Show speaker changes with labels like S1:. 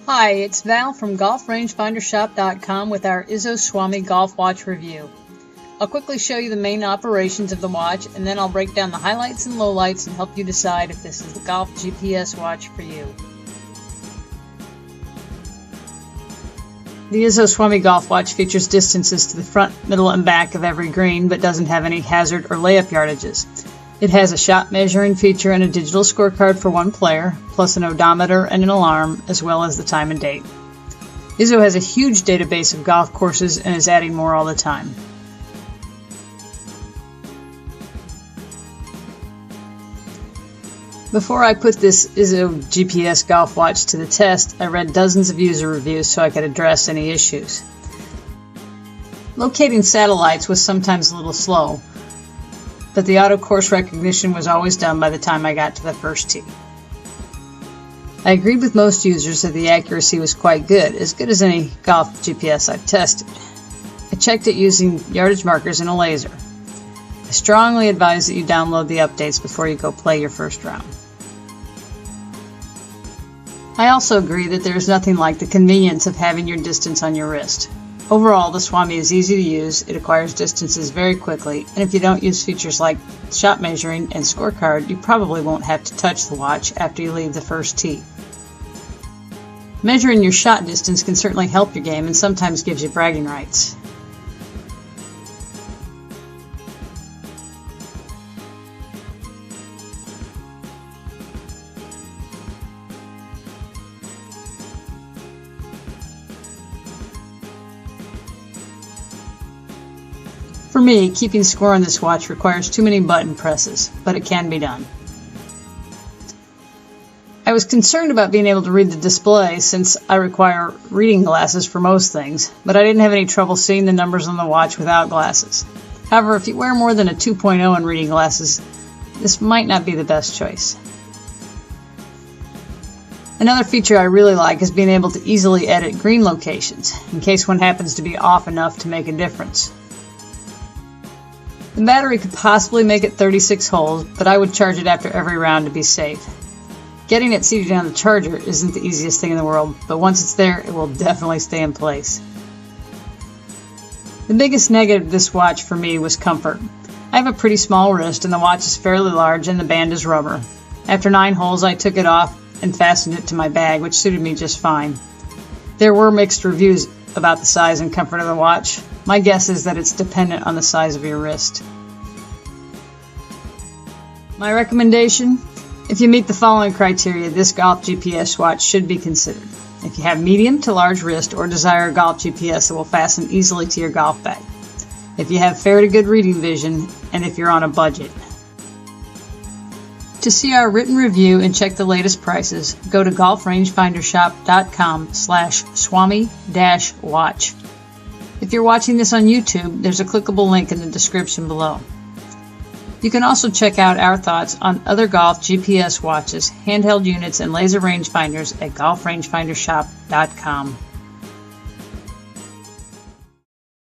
S1: Hi, it's Val from GolfRangefinderShop.com with our Izzo Swami Golf Watch review. I'll quickly show you the main operations of the watch, and then I'll break down the highlights and lowlights and help you decide if this is the golf GPS watch for you. The Izzo Swami Golf Watch features distances to the front, middle, and back of every green, but doesn't have any hazard or layup yardages. It has a shot measuring feature and a digital scorecard for one player, plus an odometer and an alarm, as well as the time and date. Izzo has a huge database of golf courses and is adding more all the time. Before I put this Izzo GPS golf watch to the test, I read dozens of user reviews so I could address any issues. Locating satellites was sometimes a little slow, but the auto course recognition was always done by the time I got to the first tee. I agreed with most users that the accuracy was quite good as any golf GPS I've tested. I checked it using yardage markers and a laser. I strongly advise that you download the updates before you go play your first round. I also agree that there is nothing like the convenience of having your distance on your wrist. Overall, the Swami is easy to use, it acquires distances very quickly, and if you don't use features like shot measuring and scorecard, you probably won't have to touch the watch after you leave the first tee. Measuring your shot distance can certainly help your game and sometimes gives you bragging rights. For me, keeping score on this watch requires too many button presses, but it can be done. I was concerned about being able to read the display since I require reading glasses for most things, but I didn't have any trouble seeing the numbers on the watch without glasses. However, if you wear more than a 2.0 in reading glasses, this might not be the best choice. Another feature I really like is being able to easily edit green locations, in case one happens to be off enough to make a difference. The battery could possibly make it 36 holes, but I would charge it after every round to be safe. Getting it seated on the charger isn't the easiest thing in the world, but once it's there, it will definitely stay in place. The biggest negative of this watch for me was comfort. I have a pretty small wrist and the watch is fairly large and the band is rubber. After 9 holes, I took it off and fastened it to my bag, which suited me just fine. There were mixed reviews about the size and comfort of the watch. My guess is that it's dependent on the size of your wrist. My recommendation? If you meet the following criteria, this golf GPS watch should be considered. If you have medium to large wrist or desire a golf GPS that will fasten easily to your golf bag. If you have fair to good reading vision, and if you're on a budget. To see our written review and check the latest prices, go to GolfRangefinderShop.com/Swami-Watch. If you're watching this on YouTube, there's a clickable link in the description below. You can also check out our thoughts on other golf GPS watches, handheld units, and laser rangefinders at GolfRangefinderShop.com.